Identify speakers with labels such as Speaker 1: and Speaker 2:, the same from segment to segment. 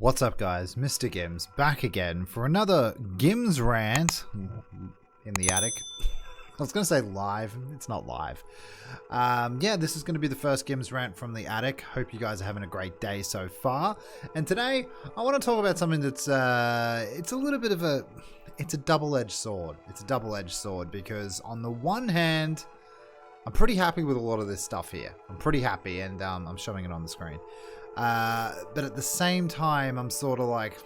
Speaker 1: What's up guys, MrGimms back again for another GimmsRant in the attic. I was going to say live, it's not live. Yeah, this is going to be the first GimmsRant from the attic. Hope you guys are having a great day so far. And today, I want to talk about something that's, it's a little bit of a, it's a double-edged sword. It's a double-edged sword because on the one hand, I'm pretty happy with a lot of this stuff here. I'm pretty happy and I'm showing it on the screen. But at the same time, I'm sort of like,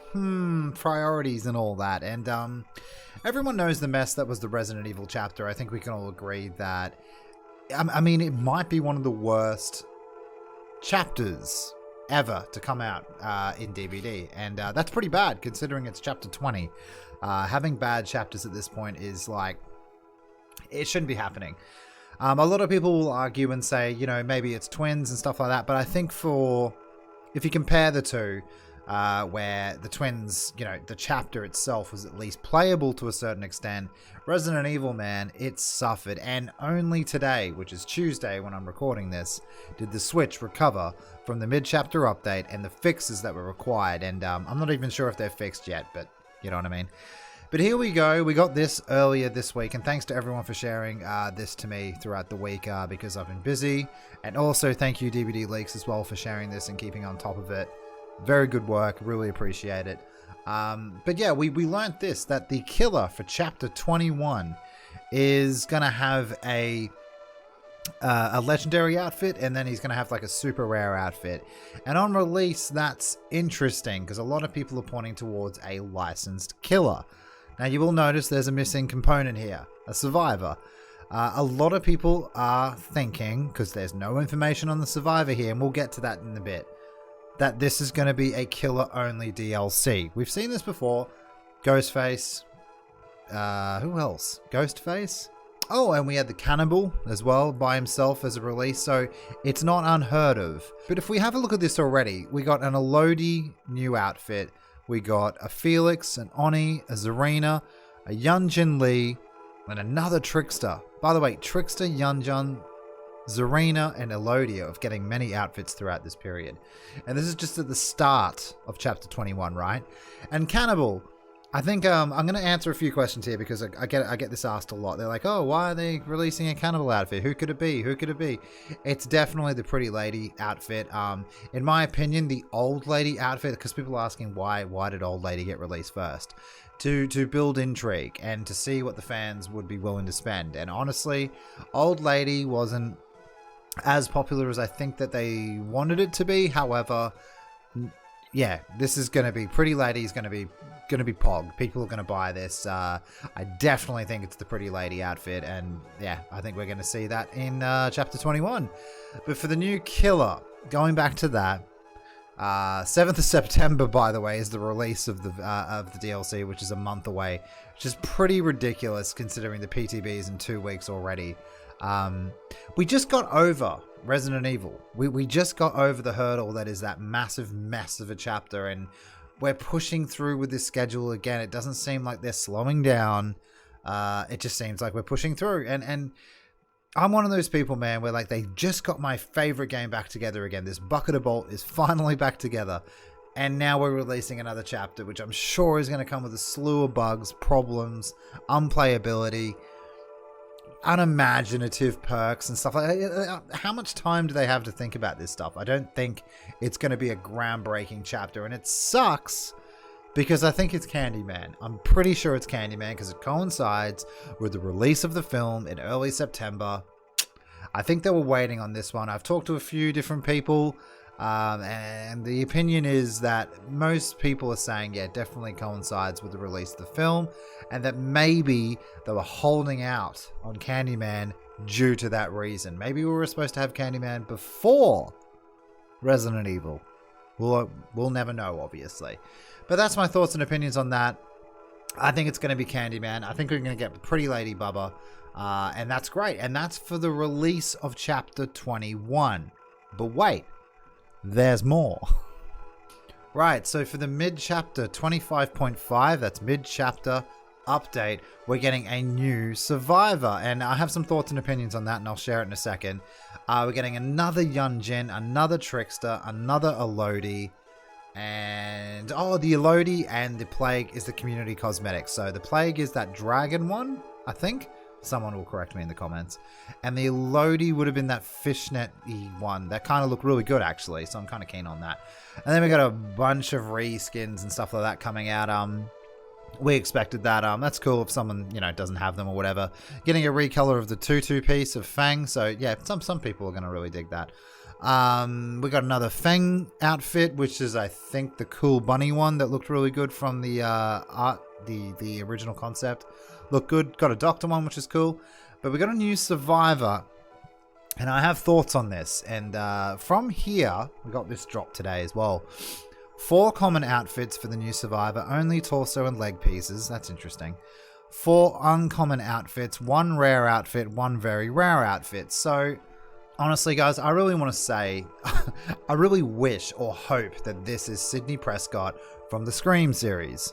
Speaker 1: priorities and all that. And everyone knows the mess that was the Resident Evil chapter. I think we can all agree that, I mean, it might be one of the worst chapters ever to come out in DVD. And that's pretty bad considering it's chapter 20. Having bad chapters at this point is like, it shouldn't be happening. A lot of people will argue and say, you know, maybe it's twins and stuff like that. But I think if you compare the two, where the twins, you know, the chapter itself was at least playable to a certain extent, Resident Evil, man, it suffered. And only today, which is Tuesday when I'm recording this, did the Switch recover from the mid-chapter update and the fixes that were required. And I'm not even sure if they're fixed yet, but you know what I mean. But here we go. We got this earlier this week, and thanks to everyone for sharing this to me throughout the week because I've been busy. And also thank you DVD Leaks as well for sharing this and keeping on top of it. Very good work. Really appreciate it. But yeah, we learned this, that the killer for chapter 21 is going to have a legendary outfit, and then he's going to have like a super rare outfit. And on release, that's interesting because a lot of people are pointing towards a licensed killer. Now you will notice there's a missing component here, a survivor. A lot of people are thinking, because there's no information on the survivor here, and we'll get to that in a bit, that this is going to be a killer-only DLC. We've seen this before. Ghostface. Who else? Ghostface? Oh, and we had the cannibal as well by himself as a release, so it's not unheard of. But if we have a look at this already, we got an Elodie new outfit. We got a Felix, an Oni, a Zarina, a Yunjin Lee, and another Trickster. By the way, Trickster, Yunjin, Zarina, and Elodie of getting many outfits throughout this period. And this is just at the start of chapter 21, right? And Cannibal, I think I'm going to answer a few questions here because I get this asked a lot. They're like, oh, why are they releasing a Cannibal outfit? Who could it be? Who could it be? It's definitely the Pretty Lady outfit. In my opinion, the Old Lady outfit, because people are asking why did Old Lady get released first? To build intrigue and to see what the fans would be willing to spend. And honestly, Old Lady wasn't as popular as I think that they wanted it to be. However, yeah, this is going to be Pretty Lady's going to be pog. People are going to buy this. I definitely think it's the Pretty Lady outfit, and yeah, I think we're going to see that in chapter 21. But for the new killer, going back to that, 7th of September, by the way, is the release of the DLC, which is a month away, which is pretty ridiculous considering the PTB is in 2 weeks already. We just got over Resident Evil. We just got over the hurdle that is that massive mess of a chapter, and we're pushing through with this schedule again. It doesn't seem like they're slowing down. It just seems like we're pushing through, and I'm one of those people, man, where like they just got my favorite game back together again. This Bucket of Bolt is finally back together, and now we're releasing another chapter, which I'm sure is going to come with a slew of bugs, problems, unplayability, unimaginative perks and stuff like that. How much time do they have to think about this stuff? I don't think it's going to be a groundbreaking chapter, and it sucks because I think it's Candyman. I'm pretty sure it's Candyman because it coincides with the release of the film in early September. I think they were waiting on this one. I've talked to a few different people, and the opinion is that most people are saying, yeah, it definitely coincides with the release of the film, and that maybe they were holding out on Candyman due to that reason. Maybe we were supposed to have Candyman before Resident Evil. We'll never know, obviously. But that's my thoughts and opinions on that. I think it's going to be Candyman. I think we're going to get Pretty Lady Bubba, and that's great. And that's for the release of chapter 21. But wait. There's more. Right, so for the mid-chapter 25.5, that's mid-chapter update, we're getting a new survivor. And I have some thoughts and opinions on that, and I'll share it in a second. We're getting another Yunjin, another Trickster, another Elodie, And, oh, the Elodie and the Plague is the community cosmetics. So the Plague is that dragon one, I think. Someone will correct me in the comments. And the Elodie would have been that fishnet-y one. That kind of looked really good, actually. So I'm kind of keen on that. And then we got a bunch of reskins and stuff like that coming out. We expected that. That's cool if someone, you know, doesn't have them or whatever. Getting a recolor of the Tutu piece of Fang. So yeah, some people are going to really dig that. We got another Fang outfit, which is, I think, the cool bunny one that looked really good from the art, the original concept. Looked good. Got a doctor one, which is cool. But we got a new survivor, and I have thoughts on this. And from here, we got this drop today as well. 4 common outfits for the new survivor, only torso and leg pieces. That's interesting. 4 uncommon outfits, 1 rare outfit, 1 very rare outfit. So honestly, guys, I really want to say, I really wish or hope that this is Sydney Prescott from the Scream series,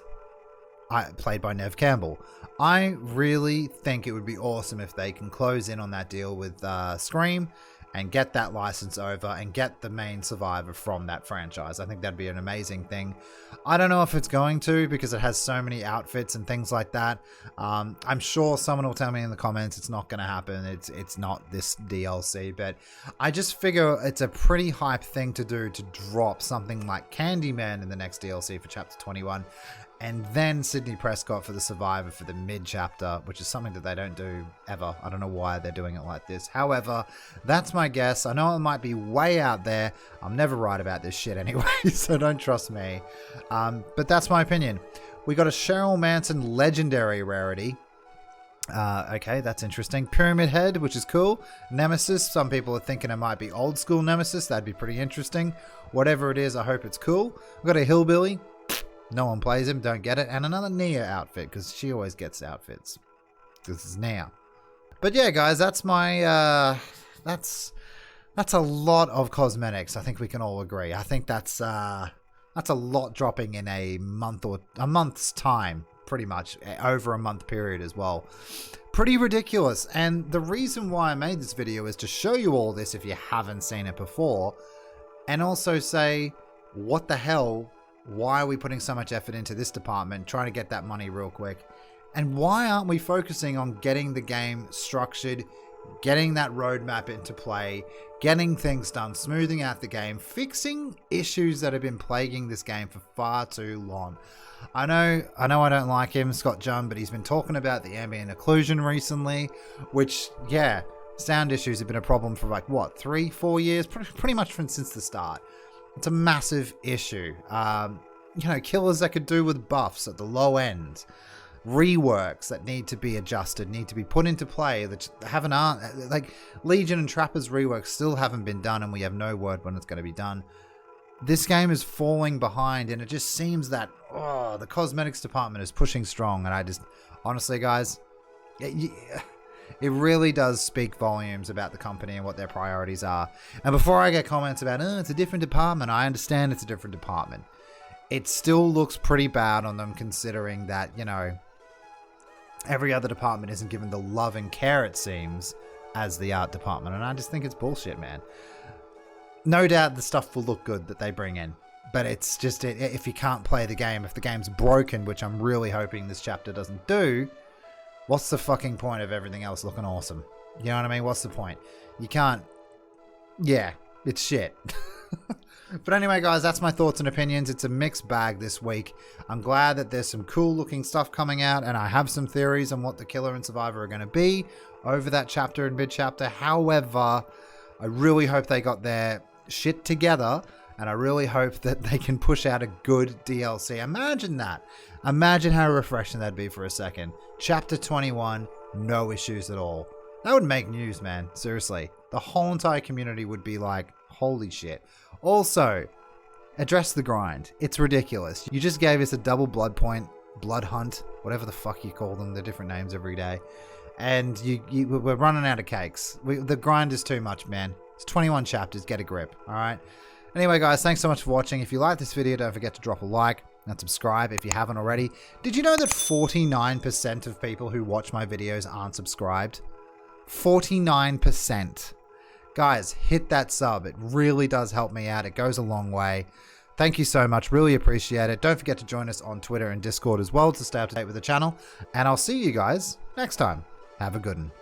Speaker 1: played by Nev Campbell. I really think it would be awesome if they can close in on that deal with Scream and get that license over and get the main survivor from that franchise. I think that'd be an amazing thing. I don't know if it's going to, because it has so many outfits and things like that. I'm sure someone will tell me in the comments it's not going to happen. It's not this DLC, but I just figure it's a pretty hype thing to do, to drop something like Candyman in the next DLC for Chapter 21. And then Sydney Prescott for the Survivor for the mid-chapter, which is something that they don't do ever. I don't know why they're doing it like this. However, that's my guess. I know it might be way out there. I'm never right about this shit anyway, so don't trust me. But that's my opinion. We got a Cheryl Manson legendary rarity. Okay, that's interesting. Pyramid Head, which is cool. Nemesis, some people are thinking it might be old school Nemesis. That'd be pretty interesting. Whatever it is, I hope it's cool. We've got a Hillbilly. No one plays him, don't get it. And another Nia outfit, because she always gets outfits. This is Nia. But yeah, guys, that's my, that's a lot of cosmetics. I think we can all agree. I think that's a lot dropping in a month's time, pretty much, over a month period as well. Pretty ridiculous. And the reason why I made this video is to show you all this if you haven't seen it before. And also say, what the hell? Why are we putting so much effort into this department, trying to get that money real quick? And why aren't we focusing on getting the game structured, getting that roadmap into play, getting things done, smoothing out the game, fixing issues that have been plaguing this game for far too long? I know I don't like him, Scott Jung, but he's been talking about the ambient occlusion recently, which, yeah, sound issues have been a problem for like, what, 3-4 years? Pretty much since the start. It's a massive issue. You know, killers that could do with buffs at the low end. Reworks that need to be adjusted, need to be put into play, that haven't, like Legion and Trappers reworks still haven't been done, and we have no word when it's going to be done. This game is falling behind, and it just seems that, oh, the cosmetics department is pushing strong, and I just, honestly, guys, it really does speak volumes about the company and what their priorities are. And before I get comments about, oh, it's a different department, I understand it's a different department. It still looks pretty bad on them, considering that, you know, every other department isn't given the love and care, it seems, as the art department. And I just think it's bullshit, man. No doubt the stuff will look good that they bring in. But it's just, if you can't play the game, if the game's broken, which I'm really hoping this chapter doesn't do, what's the fucking point of everything else looking awesome? You know what I mean? What's the point? You can't... Yeah, it's shit. But anyway, guys, that's my thoughts and opinions. It's a mixed bag this week. I'm glad that there's some cool looking stuff coming out, and I have some theories on what the Killer and Survivor are going to be over that chapter and mid-chapter. However, I really hope they got their shit together, and I really hope that they can push out a good DLC. Imagine that. Imagine how refreshing that'd be for a second. Chapter 21, no issues at all. That would make news, man. Seriously. The whole entire community would be like, holy shit. Also, address the grind. It's ridiculous. You just gave us a double blood point, blood hunt, whatever the fuck you call them. They're different names every day. And we're running out of cakes. The grind is too much, man. It's 21 chapters. Get a grip. All right. Anyway, guys, thanks so much for watching. If you like this video, don't forget to drop a like and subscribe if you haven't already. Did you know that 49% of people who watch my videos aren't subscribed? 49%. Guys, hit that sub. It really does help me out. It goes a long way. Thank you so much. Really appreciate it. Don't forget to join us on Twitter and Discord as well to stay up to date with the channel. And I'll see you guys next time. Have a good one.